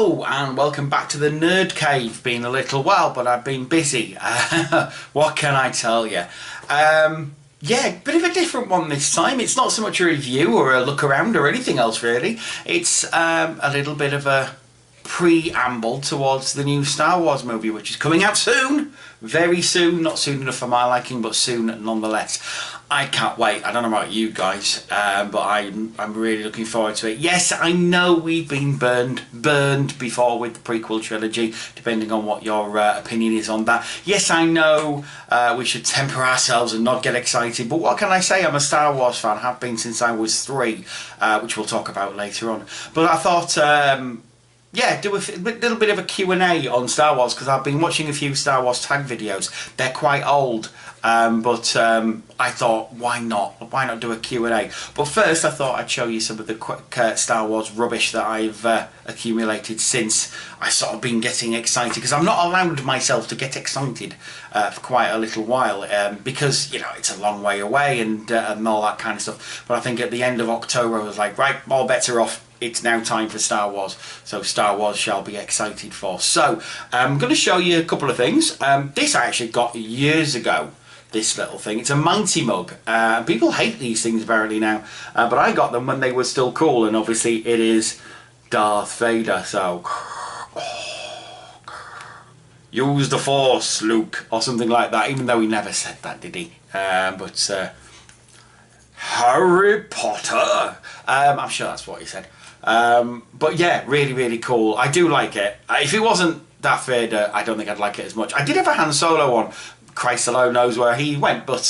Hello and welcome back to the Nerd Cave. Been a little while, but I've been busy. What can I tell you? Yeah, bit of a different one this time. It's not so much a review or a look around or anything else really. It's a little bit of a preamble towards the new Star Wars movie, which is coming out soon. Very soon. Not soon enough for my liking, but soon nonetheless. I can't wait. I don't know about you guys, but I'm really looking forward to it. Yes, I know we've been burned before with the prequel trilogy, depending on what your opinion is on that. Yes, I know we should temper ourselves and not get excited, but what can I say? I'm a Star Wars fan, have been since I was 3, which we'll talk about later on. But I thought, yeah, do a little bit of a Q&A on Star Wars, because I've been watching a few Star Wars tag videos. They're quite old, but I thought, why not? Why not do a Q&A? But first, I thought I'd show you some of the quick Star Wars rubbish that I've accumulated since I sort of been getting excited, because I've not allowed myself to get excited for quite a little while, because, you know, it's a long way away and all that kind of stuff. But I think at the end of October, I was like, right, all bets are off. It's now time for Star Wars, so Star Wars shall be excited for. So I'm going to show you a couple of things. This I actually got years ago, this little thing. It's a Mighty mug. People hate these things apparently now, but I got them when they were still cool, and obviously it is Darth Vader, so use the Force, Luke, or something like that, even though he never said that, did he? But Harry Potter, I'm sure that's what he said. But yeah, really cool. I do like it. If it wasn't Darth Vader, I don't think I'd like it as much. I did have a Han Solo one. Christ alone knows where he went, but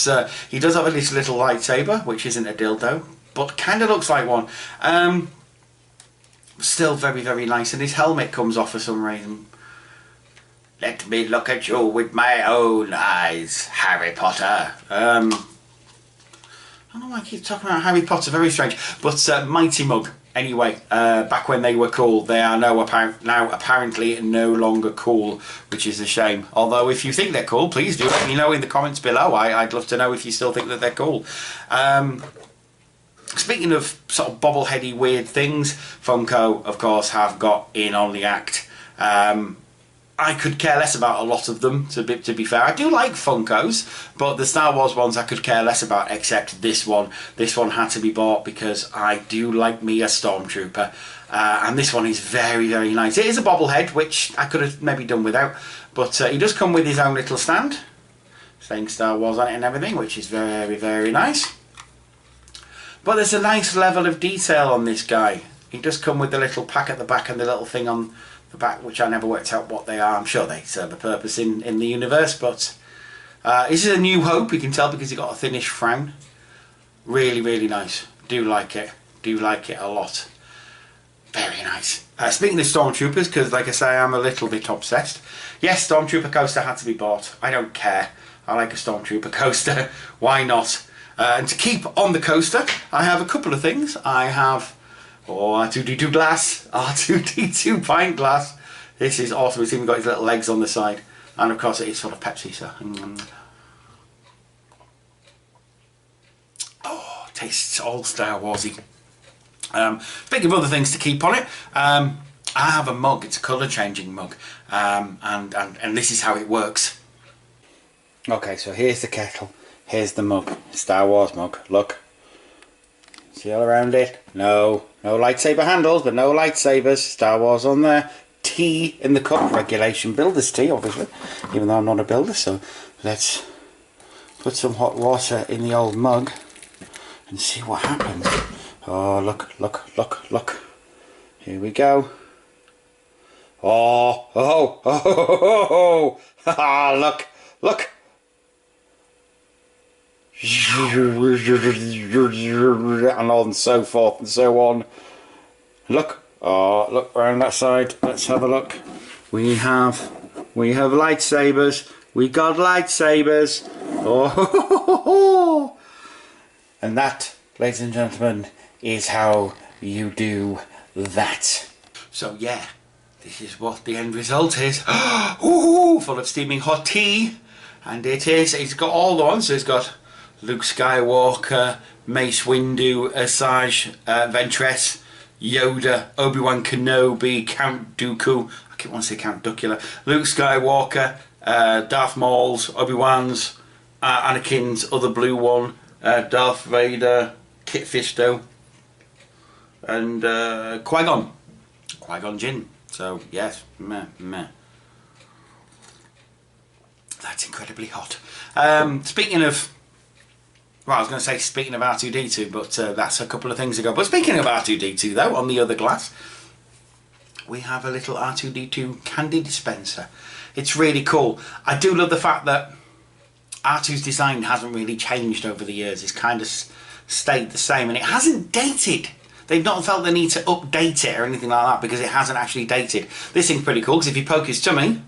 he does have a little lightsaber, which isn't a dildo, but kind of looks like one. Still very nice, and his helmet comes off for some reason. Let me look at you with my own eyes, Harry Potter. I don't know why I keep talking about Harry Potter, very strange. But Mighty Mug, anyway, back when they were cool, they are now apparently no longer cool, which is a shame. Although if you think they're cool, please do let me know in the comments below. I'd love to know if you still think that they're cool. Speaking of sort of bobbleheady weird things, Funko, of course, have got in on the act. I could care less about a lot of them, to be fair. I do like Funkos, but the Star Wars ones I could care less about, except this one. This one had to be bought because I do like me a Stormtrooper. And this one is very nice. It is a bobblehead, which I could have maybe done without, but he does come with his own little stand, saying Star Wars on it and everything, which is very nice. But there's a nice level of detail on this guy. He does come with the little pack at the back and the little thing on the back, which I never worked out what they are. I'm sure they serve a purpose in the universe, but this is a New Hope, you can tell, because he got a thinnish frown. Really nice. Do like it a lot. Very nice. Speaking of Stormtroopers, because like I say, I'm a little bit obsessed. Yes, Stormtrooper coaster had to be bought. I don't care. I like a Stormtrooper coaster. Why not? And to keep on the coaster, I have a couple of things. I have R2-D2 glass, R2-D2 pint glass. This is awesome. It's even got his little legs on the side, and of course it is full of Pepsi, so oh, tastes all Star Warsy. Speaking of other things to keep on it, I have a mug. It's a colour changing mug, and this is how it works. Okay, so here's the kettle, here's the mug, Star Wars mug. Look, see all around it. No lightsaber handles, but no lightsabers. Star Wars on there. Tea in the cup, regulation builder's tea, obviously, even though I'm not a builder. So let's put some hot water in the old mug and see what happens. Oh, look. Here we go. Oh, look. And on and so forth and so on. Look, look around that side. Let's have a look. We have lightsabers. We got lightsabers. Oh, and that, ladies and gentlemen, is how you do that. So yeah, this is what the end result is. Ooh, full of steaming hot tea, and it's got all the ones. So it's got Luke Skywalker, Mace Windu, Asajj Ventress, Yoda, Obi-Wan Kenobi, Count Dooku, I keep wanting to say Count Duckula, Luke Skywalker, Darth Maul's, Obi-Wan's, Anakin's other blue one, Darth Vader, Kit Fisto, and Qui-Gon. Qui-Gon Jinn. So, yes, meh. That's incredibly hot. Speaking of... Well, I was going to say speaking of R2-D2, but that's a couple of things ago. But speaking of R2-D2, though, on the other glass, we have a little R2-D2 candy dispenser. It's really cool. I do love the fact that R2's design hasn't really changed over the years. It's kind of stayed the same, and it hasn't dated. They've not felt the need to update it or anything like that because it hasn't actually dated. This thing's pretty cool because if you poke his tummy...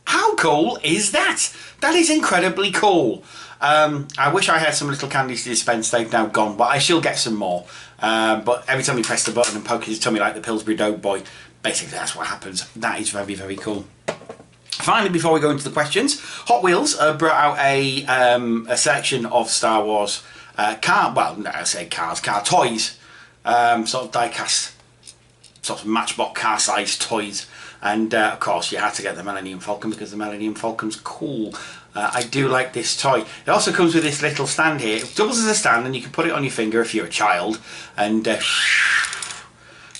How cool is that? That is incredibly cool. I wish I had some little candies to dispense. They've now gone, but I shall get some more. But every time you press the button and poke his tummy like the Pillsbury Doughboy, basically that's what happens. That is very, very cool. Finally, before we go into the questions, Hot Wheels brought out a section of Star Wars car toys, sort of die-cast, sort of Matchbox car-sized toys. And of course you had to get the Millennium Falcon because the Millennium Falcon's cool. I do like this toy. It also comes with this little stand here. It doubles as a stand and you can put it on your finger if you're a child. And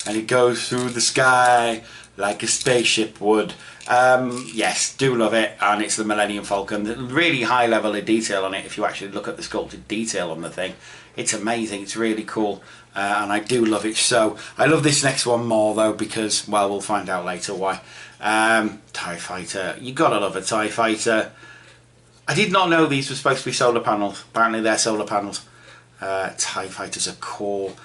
it goes through the sky like a spaceship would. Yes, do love it. And it's the Millennium Falcon. Really high level of detail on it if you actually look at the sculpted detail on the thing. It's amazing. It's really cool. And I do love it. So I love this next one more though because, well, we'll find out later why. TIE Fighter. You gotta love a TIE Fighter. I did not know these were supposed to be solar panels. Apparently they're solar panels. TIE Fighters are cool.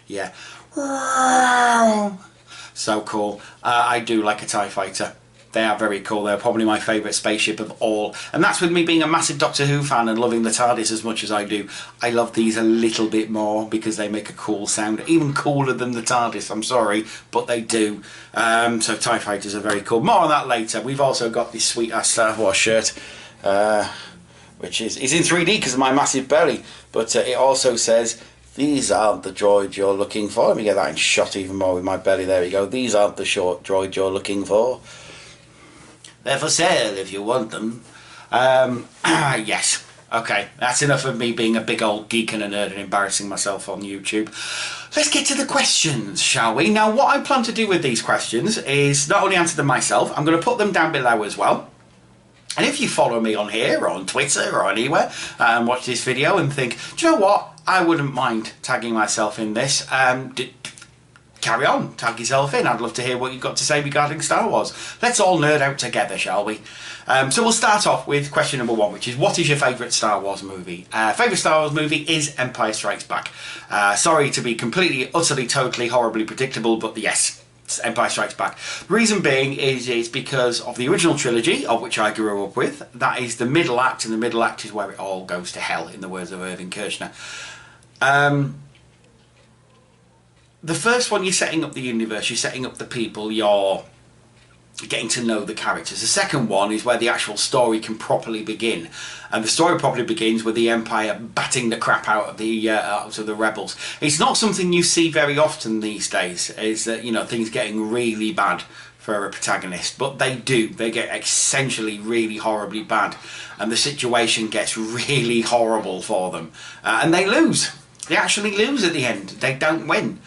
Yeah. So cool. I do like a TIE Fighter. They are very cool. They're probably my favourite spaceship of all. And that's with me being a massive Doctor Who fan and loving the TARDIS as much as I do. I love these a little bit more because they make a cool sound. Even cooler than the TARDIS, I'm sorry, but they do. So TIE Fighters are very cool. More on that later. We've also got this sweet-ass Star Wars shirt, which is in 3D because of my massive belly. But it also says... These aren't the droids you're looking for. Let me get that in shot even more with my belly. There we go. These aren't the short droids you're looking for. They're for sale if you want them. Yes. Okay, that's enough of me being a big old geek and a nerd and embarrassing myself on YouTube. Let's get to the questions, shall we? Now, what I plan to do with these questions is not only answer them myself, I'm going to put them down below as well. And if you follow me on here, or on Twitter, or anywhere, and watch this video and think, do you know what? I wouldn't mind tagging myself in this. Carry on, tag yourself in. I'd love to hear what you've got to say regarding Star Wars. Let's all nerd out together, shall we? So we'll start off with question number 1, which is, what is your favourite Star Wars movie? Favourite Star Wars movie is Empire Strikes Back. Sorry to be completely, utterly, totally, horribly predictable, but yes, it's Empire Strikes Back. The reason being is because of the original trilogy, of which I grew up with. That is the middle act, and the middle act is where it all goes to hell, in the words of Irving Kershner. The first one, you're setting up the universe, you're setting up the people, you're getting to know the characters. The second one is where the actual story can properly begin, and the story properly begins with the Empire batting the crap out of the rebels. It's not something you see very often these days, is that, you know, things getting really bad for a protagonist, but they do. They get essentially really horribly bad, and the situation gets really horrible for them, and they lose. They actually lose at the end. They don't win.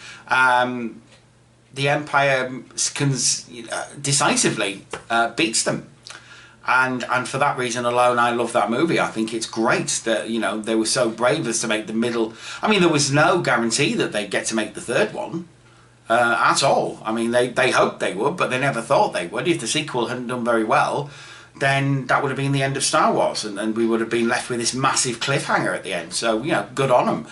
The Empire decisively beats them, and for that reason alone, I love that movie. I think it's great that, you know, they were so brave as to make the middle. I mean, there was no guarantee that they'd get to make the third one at all. I mean, they hoped they would, but they never thought they would. If the sequel hadn't done very well, then that would have been the end of Star Wars, and we would have been left with this massive cliffhanger at the end. So, you know, good on them.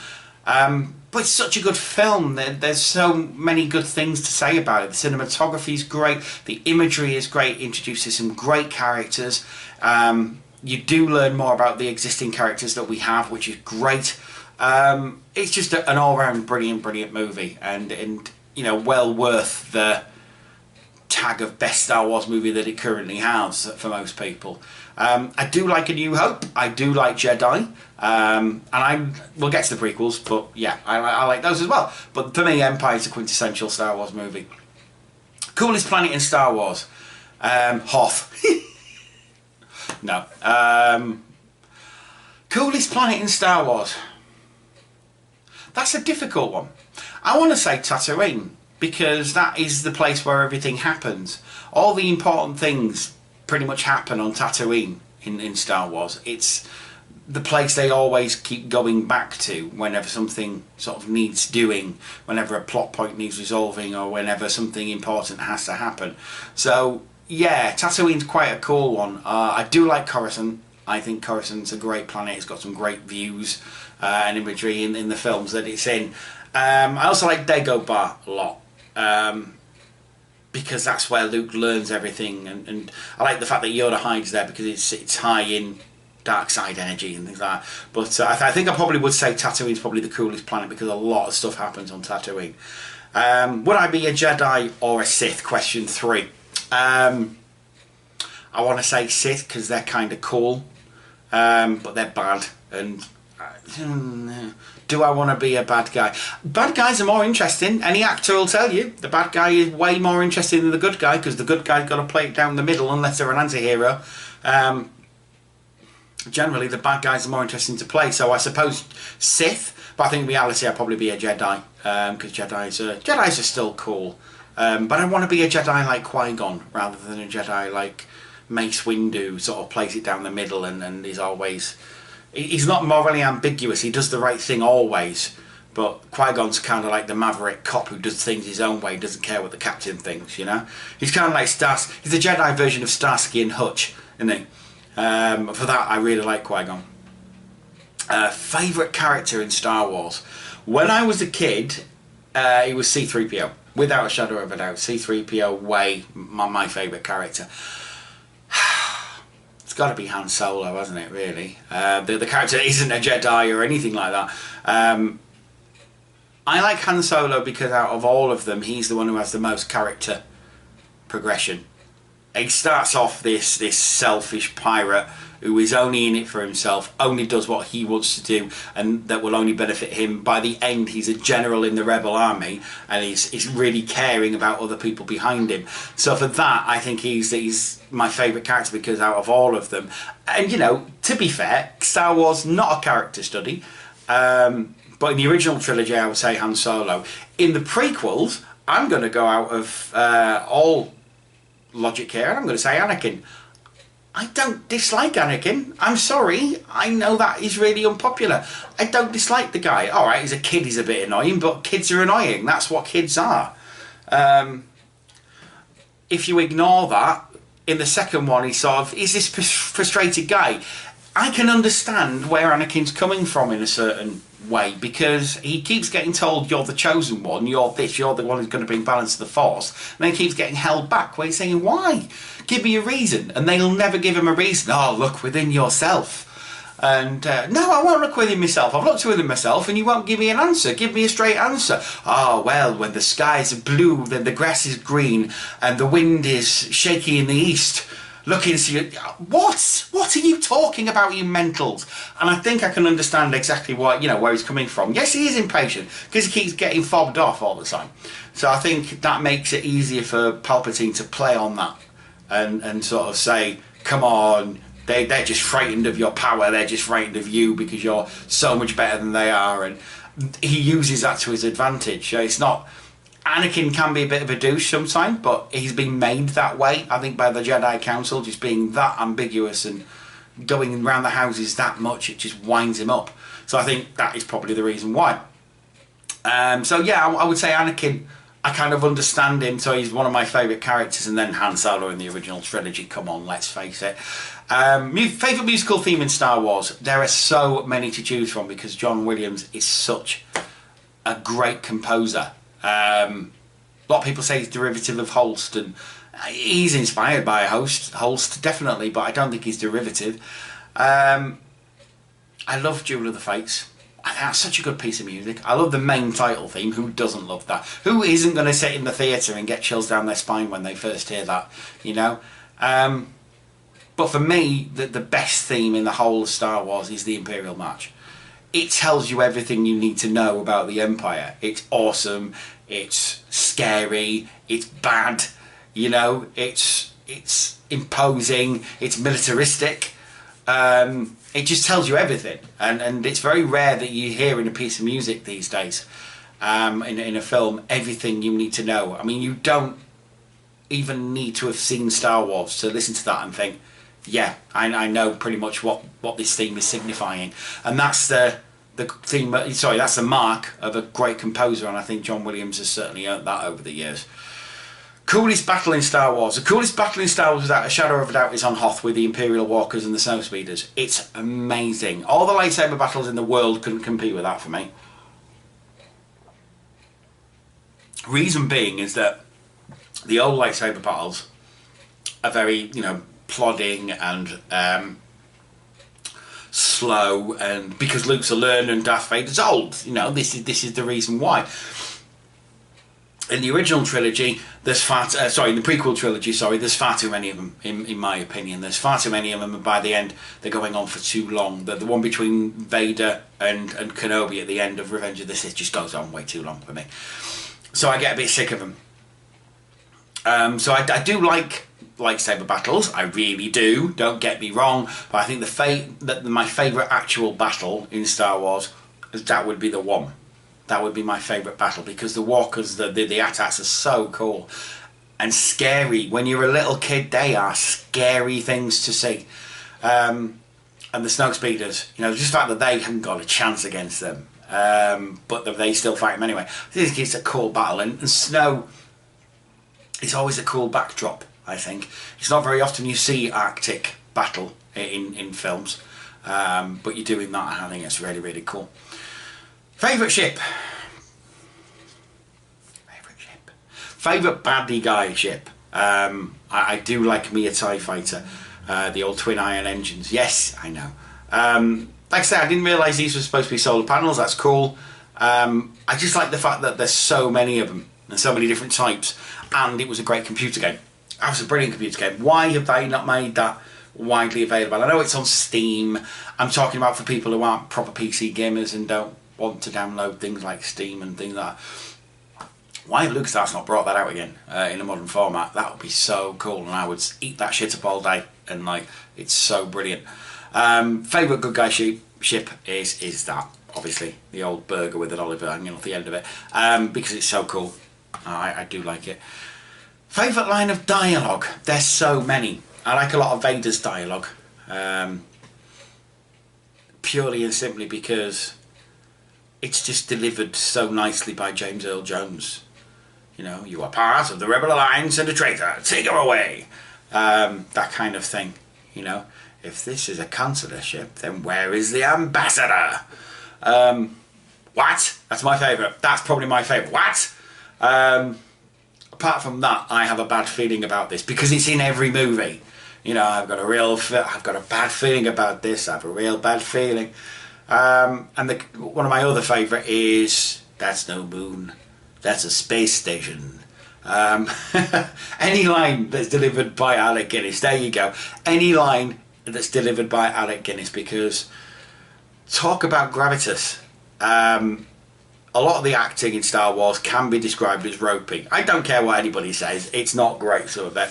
But it's such a good film. There's so many good things to say about it. The cinematography is great. The imagery is great. It introduces some great characters. You do learn more about the existing characters that we have, which is great. It's just an all-round brilliant movie. And you know, well worth the tag of best Star Wars movie that it currently has for most people. I do like A New Hope. I do like Jedi. And we'll get to the prequels, but yeah, I like those as well. But for me, Empire is a quintessential Star Wars movie. Coolest planet in Star Wars? Hoth. No. Coolest planet in Star Wars? That's a difficult one. I want to say Tatooine, because that is the place where everything happens. All the important things pretty much happen on Tatooine in Star Wars. It's the place they always keep going back to whenever something sort of needs doing, whenever a plot point needs resolving, or whenever something important has to happen. So yeah, Tatooine's quite a cool one. I do like Coruscant. I think Coruscant's a great planet. It's got some great views and imagery in the films that it's in. I also like Dagobah a lot, because that's where Luke learns everything, and I like the fact that Yoda hides there because it's high in dark side energy and things like that. But I think I probably would say Tatooine's probably the coolest planet because a lot of stuff happens on Tatooine. Would I be a Jedi or a Sith? Question 3. I want to say Sith because they're kind of cool, but they're bad. And do I want to be a bad guy? Bad guys are more interesting. Any actor will tell you the bad guy is way more interesting than the good guy, because the good guy's got to play it down the middle unless they're an anti-hero. Generally, the bad guys are more interesting to play. So I suppose Sith, but I think in reality I'd probably be a Jedi, because Jedis are still cool. But I want to be a Jedi like Qui-Gon rather than a Jedi like Mace Windu, who sort of plays it down the middle and is always... He's not morally ambiguous, he does the right thing always, but Qui-Gon's kind of like the maverick cop who does things his own way, doesn't care what the captain thinks, you know? He's kind of like he's the Jedi version of Starsky and Hutch, isn't he? For that, I really like Qui-Gon. Favourite character in Star Wars? When I was a kid, it was C-3PO. Without a shadow of a doubt, C-3PO, way my favourite character. It's got to be Han Solo, hasn't it, really? The character isn't a Jedi or anything like that. I like Han Solo because out of all of them, he's the one who has the most character progression. He starts off this selfish pirate who is only in it for himself, only does what he wants to do, and that will only benefit him. By the end, he's a general in the rebel army, and he's really caring about other people behind him. So for that, I think he's my favourite character, because out of all of them, and you know, to be fair, Star Wars not a character study, but in the original trilogy, I would say Han Solo. In the prequels, I'm going to go out of all logic here, and I'm going to say Anakin. I don't dislike Anakin. I'm sorry. I know that is really unpopular. I don't dislike the guy. Alright, he's a kid, he's a bit annoying, but kids are annoying. That's what kids are. If you ignore that, in the second one, he's this frustrated guy. I can understand where Anakin's coming from in a certain way, because he keeps getting told, you're the chosen one, you're the one who's going to bring balance to the Force, and then he keeps getting held back, where he's saying, why? Give me a reason. And they'll never give him a reason. Oh, look within yourself. And no, I won't look within myself. I've looked within myself and you won't give me an answer. Give me a straight answer. Oh, well, when the skies are blue, then the grass is green and the wind is shaky in the east. Look into you. What are you talking about, you mentals? And I think I can understand exactly what, where he's coming from. Yes, he is impatient because he keeps getting fobbed off all the time. So I think that makes it easier for Palpatine to play on that and sort of say, come on, they're just frightened of your power. They're just frightened of you because you're so much better than they are. And he uses that to his advantage. It's not... Anakin can be a bit of a douche sometimes, but he's been made that way, I think, by the Jedi Council, just being that ambiguous and going around the houses that much, it just winds him up. So I think that is probably the reason why. So yeah, I would say Anakin, I kind of understand him, so he's one of my favourite characters, and then Han Solo in the original trilogy, come on, let's face it. Favourite musical theme in Star Wars? There are so many to choose from because John Williams is such a great composer. A lot of people say he's derivative of Holst, and he's inspired by Holst definitely, but I don't think he's derivative. I love Duel of the Fates. That's such a good piece of music. I love the main title theme. Who doesn't love that? Who isn't going to sit in the theatre and get chills down their spine when they first hear that, you know? But for me, the best theme in the whole of Star Wars is the Imperial March. It tells you everything you need to know about the Empire. It's awesome, it's scary, it's bad, you know, it's imposing, it's militaristic. It just tells you everything, and it's very rare that you hear in a piece of music these days, in a film, everything you need to know. I mean, you don't even need to have seen Star Wars to listen to that and think, yeah, I know pretty much what this theme is signifying. And that's the theme, sorry, that's the mark of a great composer, and I think John Williams has certainly earned that over the years. Coolest battle in Star Wars. The coolest battle in Star Wars, without a shadow of a doubt, is on Hoth with the Imperial Walkers and the Snowspeeders. It's amazing. All the lightsaber battles in the world couldn't compete with that for me. Reason being is that the old lightsaber battles are very, you know, plodding and slow, and because Luke's a learner and Darth Vader's old, you know, this is the reason why. In the original trilogy, there's in the prequel trilogy, there's far too many of them, in my opinion. There's far too many of them, and by the end, they're going on for too long. The one between Vader and Kenobi at the end of Revenge of the Sith just goes on way too long for me. So I get a bit sick of them. So I do like lightsaber battles, I really do, don't get me wrong, but I think my favourite actual battle in Star Wars, that would be the one. That would be my favourite battle, because the walkers, the AT-ATs are so cool and scary. When you're a little kid, they are scary things to see. And the Snowspeeders, you know, just the fact that they haven't got a chance against them, but they still fight them anyway. I think it's a cool battle, and snow is always a cool backdrop, I think. It's not very often you see Arctic battle in films, but you're doing that, and I think it's really, really cool. Favourite ship? Favourite baddie guy ship? I do like me a TIE Fighter, the old twin iron engines. Yes, I know. Like I said, I didn't realise these were supposed to be solar panels. That's cool. I just like the fact that there's so many of them and so many different types, and it was a great computer game. That was a brilliant computer game. Why have they not made that widely available? I know it's on Steam. I'm talking about for people who aren't proper PC gamers and don't want to download things like Steam and things like that. Why have LucasArts not brought that out again in a modern format? That would be so cool, and I would eat that shit up all day, and like, it's so brilliant. Favourite good guy ship is that, obviously, the old burger with an olive hanging off the end of it, because it's so cool. I do like it. Favourite line of dialogue? There's so many. I like a lot of Vader's dialogue, purely and simply because it's just delivered so nicely by James Earl Jones. You know, you are part of the Rebel Alliance and a traitor, take him away. That kind of thing, you know. If this is a consular ship, then where is the ambassador? What? That's my favourite. That's probably my favourite. What? Apart from that, I have a bad feeling about this, because it's in every movie. You know, I've got a bad feeling about this. I have a real bad feeling. And one of my other favourite is, that's no moon, that's a space station. Any line that's delivered by Alec Guinness, there you go. Any line that's delivered by Alec Guinness, because talk about gravitas. A lot of the acting in Star Wars can be described as ropey. I don't care what anybody says, it's not great, some of it.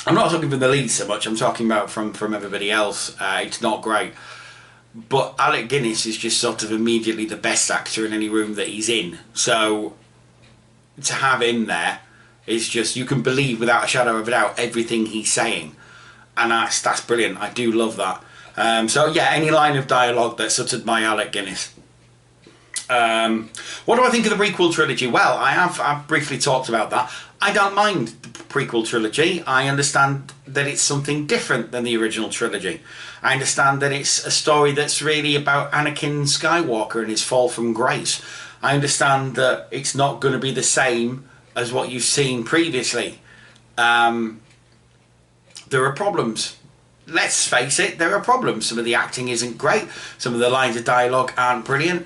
I'm not talking from the lead so much, I'm talking about from everybody else. It's not great. But Alec Guinness is just sort of immediately the best actor in any room that he's in. So to have him there is just, you can believe without a shadow of a doubt everything he's saying. And that's brilliant. I do love that. So yeah, any line of dialogue that's uttered by Alec Guinness. What do I think of the prequel trilogy? Well, I've briefly talked about that. I don't mind the prequel trilogy. I understand that it's something different than the original trilogy. I understand that it's a story that's really about Anakin Skywalker and his fall from grace. I understand that it's not going to be the same as what you've seen previously. There are problems let's face it, there are problems. Some of the acting isn't great. Some of the lines of dialogue aren't brilliant.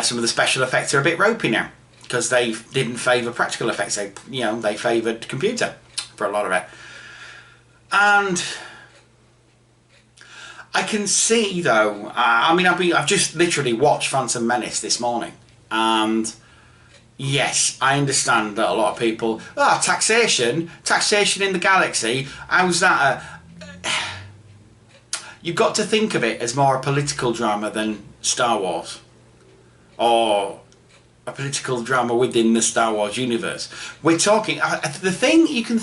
Some of the special effects are a bit ropey now because they didn't favour practical effects. They favoured computer for a lot of it. And I can see though. I've just literally watched Phantom Menace this morning, and yes, I understand that a lot of people, taxation in the galaxy. How's that? You've got to think of it as more a political drama than Star Wars, or a political drama within the Star Wars universe. We're talking the thing you can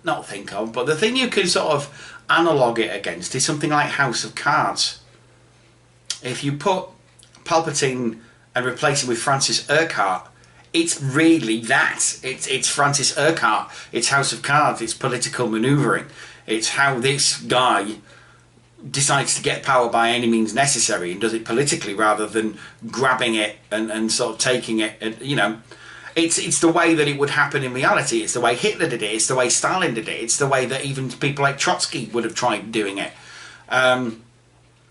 not think of, but the thing you can sort of analogue it against is something like House of Cards. If you put Palpatine and replace him with Francis Urquhart, it's really that. It's Francis Urquhart. It's House of Cards. It's political manoeuvring. It's how this guy decides to get power by any means necessary and does it politically rather than grabbing it and sort of taking it. It's the way that it would happen in reality. It's the way Hitler did it. It's the way Stalin did it. It's the way that even people like Trotsky would have tried doing it. And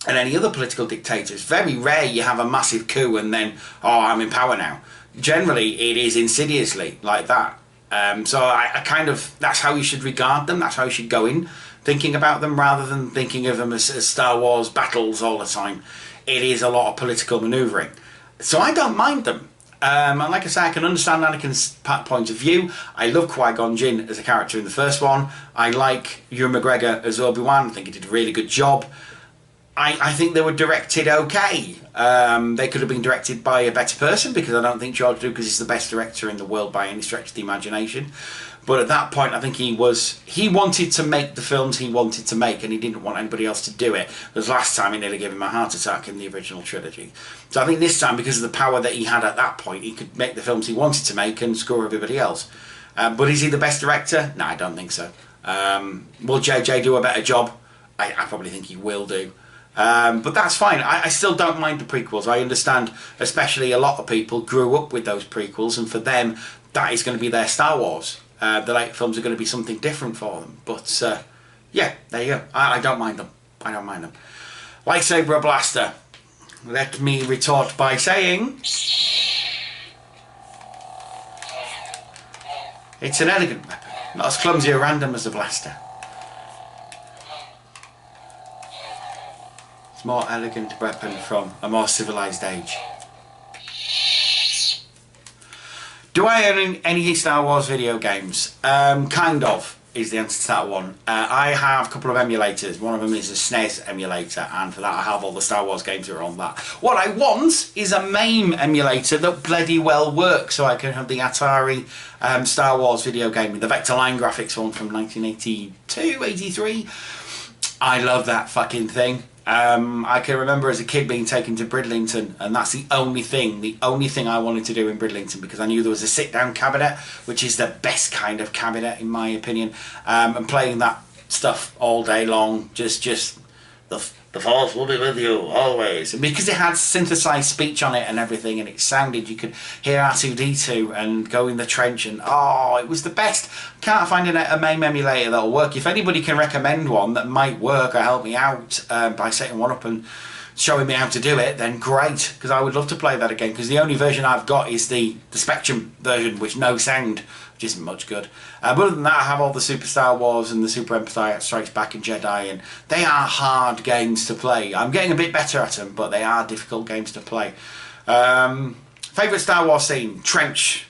any other political dictator. It's very rare you have a massive coup and then, I'm in power now. Generally, it is insidiously like that. So I kind of, that's how you should regard them. That's how you should go in thinking about them rather than thinking of them as Star Wars battles all the time. It is a lot of political manoeuvring. So I don't mind them. And like I say, I can understand Anakin's point of view. I love Qui-Gon Jinn as a character in the first one. I like Ewan McGregor as Obi-Wan. I think he did a really good job. I think they were directed okay. They could have been directed by a better person because I don't think George Lucas is the best director in the world by any stretch of the imagination. But at that point, I think he wanted to make the films he wanted to make and he didn't want anybody else to do it. Because last time he nearly gave him a heart attack in the original trilogy. So I think this time, because of the power that he had at that point, he could make the films he wanted to make and screw everybody else. But is he the best director? No, I don't think so. Will JJ do a better job? I probably think he will do. But that's fine. I still don't mind the prequels. I understand, especially a lot of people grew up with those prequels, and for them, that is going to be their Star Wars. The late films are going to be something different for them. But yeah, there you go. I don't mind them. I don't mind them. Lightsaber or blaster? Let me retort by saying it's an elegant weapon, not as clumsy or random as a blaster. It's a more elegant weapon from a more civilized age. Do I own any Star Wars video games? Kind of is the answer to that one. I have a couple of emulators. One of them is a SNES emulator, and for that I have all the Star Wars games that are on that. What I want is a MAME emulator that bloody well works, so I can have the Atari Star Wars video game with the Vector Line graphics one from 1982, 83. I love that fucking thing. I can remember as a kid being taken to Bridlington, and that's the only thing I wanted to do in Bridlington, because I knew there was a sit-down cabinet, which is the best kind of cabinet in my opinion, and playing that stuff all day long, just the force will be with you always. And because it had synthesized speech on it and everything, and it sounded, you could hear R2-D2 and go in the trench, and it was the best. Can't find a MAME emulator that'll work. If anybody can recommend one that might work or help me out by setting one up and showing me how to do it, then great, because I would love to play that again, because the only version I've got is the Spectrum version, which no sound, which isn't much good. But other than that, I have all the Super Star Wars and the Super Empire Strikes Back and Jedi, and they are hard games to play. I'm getting a bit better at them, but they are difficult games to play. Favourite Star Wars scene? Trench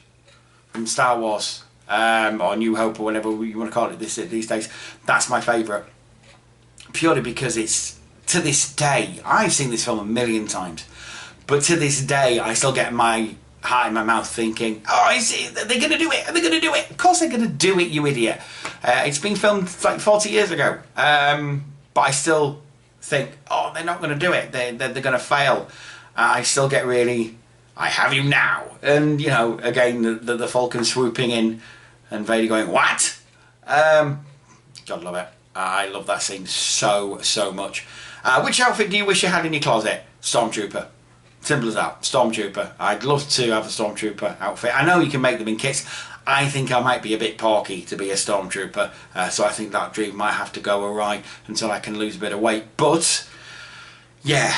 from Star Wars, or New Hope, or whatever you want to call it these days. That's my favourite, purely because it's, to this day, I've seen this film a million times, but to this day I still get my heart in my mouth thinking, are they going to do it? Are they going to do it? Of course they're going to do it, you idiot. It's been filmed like 40 years ago, but I still think, they're not going to do it. They're going to fail. I still get really, I have you now. And, you know, again, the Falcon swooping in and Vader going, what? God love it. I love that scene so much. Which outfit do you wish you had in your closet? Stormtrooper. Simple as that. Stormtrooper. I'd love to have a Stormtrooper outfit. I know you can make them in kits. I think I might be a bit porky to be a stormtrooper, so I think that dream might have to go awry until I can lose a bit of weight. But yeah,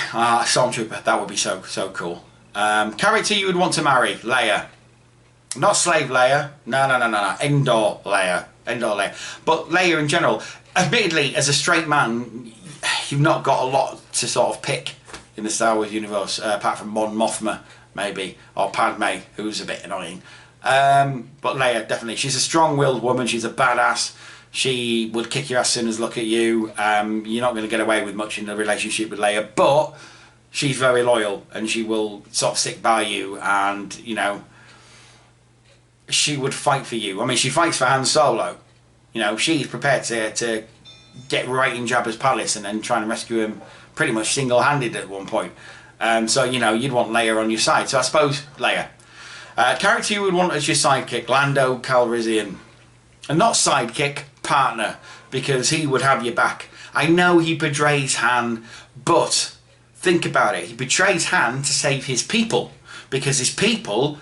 stormtrooper, that would be so cool. Character you would want to marry? Leia. Not slave Leia. No. Endor Leia. But Leia in general. Admittedly, as a straight man, you've not got a lot to sort of pick in the Star Wars universe, apart from Mon Mothma, maybe, or Padme, who's a bit annoying. But Leia, definitely. She's a strong-willed woman. She's a badass. She would kick your ass as soon as look at you. You're not going to get away with much in the relationship with Leia, but she's very loyal, and she will sort of stick by you, and, you know, she would fight for you. I mean, she fights for Han Solo. You know, she's prepared to get right in Jabba's palace and then try and rescue him pretty much single-handed at one point. So, you know, you'd want Leia on your side. So I suppose Leia. Character you would want as your sidekick? Lando Calrissian. And not sidekick, partner, because he would have your back. I know he betrays Han, but think about it. He betrays Han to save his people, because his people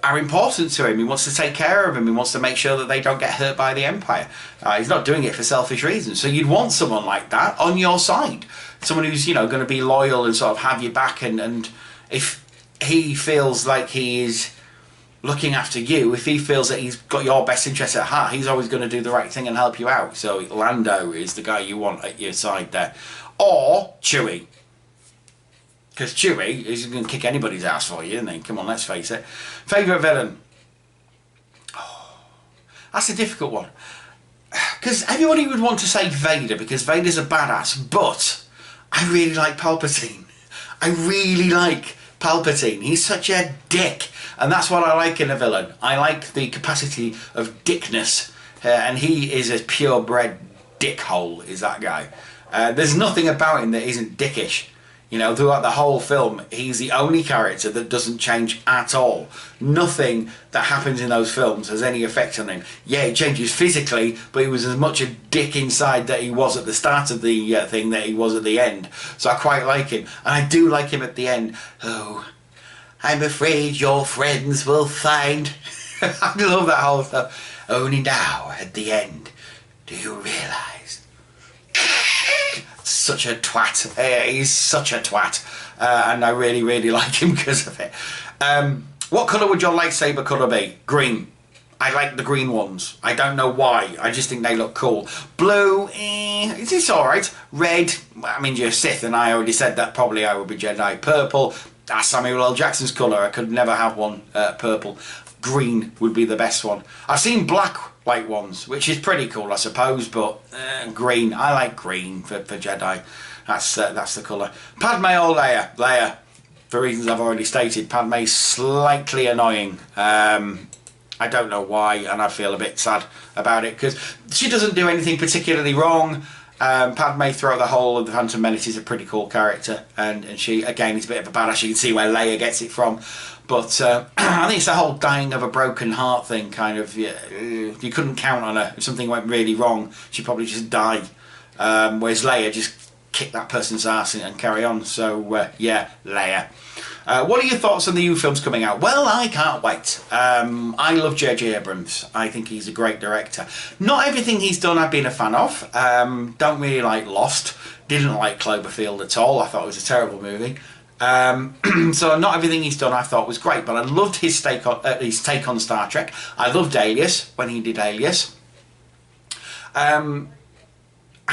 are important to him. He wants to take care of him. He wants to make sure that they don't get hurt by the Empire. He's not doing it for selfish reasons. So you'd want someone like that on your side. Someone who's, you know, going to be loyal and sort of have your back. And if he feels like he is looking after you, if he feels that he's got your best interest at heart, he's always going to do the right thing and help you out. So Lando is the guy you want at your side there. Or Chewie. Because Chewie is going to kick anybody's ass for you, isn't he? Come on, let's face it. Favourite villain? Oh, that's a difficult one. Because everybody would want to say Vader, because Vader's a badass, but I really like Palpatine. I really like Palpatine. He's such a dick. And that's what I like in a villain. I like the capacity of dickness. And he is a purebred dickhole, is that guy. There's nothing about him that isn't dickish. You know, throughout the whole film, he's the only character that doesn't change at all. Nothing that happens in those films has any effect on him. Yeah, he changes physically, but he was as much a dick inside that he was at the start of the thing that he was at the end. So I quite like him. And I do like him at the end. Oh, I'm afraid your friends will find... I love that whole stuff. Only now, at the end, do you realise... Such a twat. He's such a twat. And I really like him because of it. What colour would your lightsaber colour be? Green. I like the green ones. I don't know why. I just think they look cool. Blue, it's alright. Red, I mean, you're Sith, and I already said that probably I would be Jedi. Purple, that's Samuel L. Jackson's colour. I could never have one purple. Green would be the best one. I've seen black white ones, which is pretty cool, I suppose, but green. I like green for Jedi. That's the colour. Padme or Leia? Leia. For reasons I've already stated. Padme's slightly annoying. I don't know why, and I feel a bit sad about it, because she doesn't do anything particularly wrong. Padme throughout the whole of the Phantom Menace is a pretty cool character, and she, again, is a bit of a badass. You can see where Leia gets it from. But I think it's the whole dying of a broken heart thing, kind of. You couldn't count on her. If something went really wrong, she'd probably just die. Whereas Leia just kick that person's ass and carry on. So, yeah, Leia. What are your thoughts on the new films coming out? Well, I can't wait. I love J.J. Abrams. I think he's a great director. Not everything he's done I've been a fan of. Don't really like Lost. Didn't like Cloverfield at all. I thought it was a terrible movie. So not everything he's done I thought was great, but I loved his take on Star Trek. I loved Alias when he did Alias. And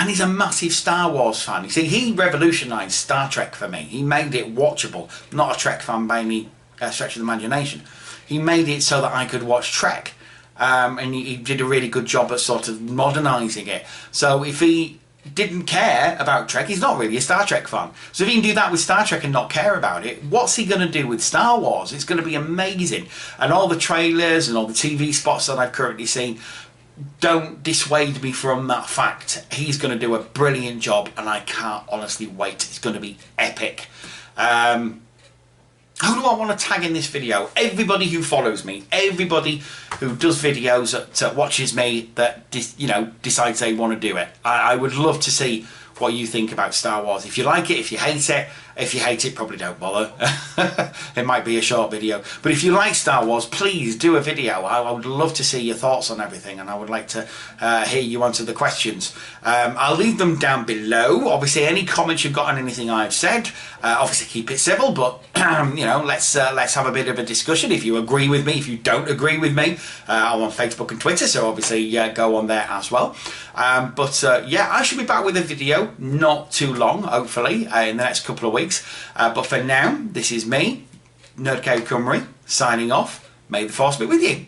he's a massive Star Wars fan. You see, he revolutionised Star Trek for me. He made it watchable. Not a Trek fan by any stretch of the imagination. He made it so that I could watch Trek. And he did a really good job at sort of modernising it. So if he didn't care about Trek, he's not really a Star Trek fan. So if he can do that with Star Trek and not care about it, what's he going to do with Star Wars? It's going to be amazing. And all the trailers and all the TV spots that I've currently seen don't dissuade me from that fact. He's going to do a brilliant job, and I can't honestly wait. It's going to be epic. Who do I want to tag in this video? Everybody who follows me, everybody who does videos, that watches me, that decides they want to do it. I would love to see what you think about Star Wars. If you like it, if you hate it. If you hate it, probably don't bother. It might be a short video. But if you like Star Wars, please do a video. I would love to see your thoughts on everything, and I would like to hear you answer the questions. I'll leave them down below. Obviously, any comments you've got on anything I've said, obviously keep it civil, but you know, let's have a bit of a discussion. If you agree with me, if you don't agree with me, I'm on Facebook and Twitter, so obviously go on there as well. Yeah, I should be back with a video not too long, hopefully, in the next couple of weeks. But for now, this is me, Nerd Cave Cymru, signing off. May the Force be with you.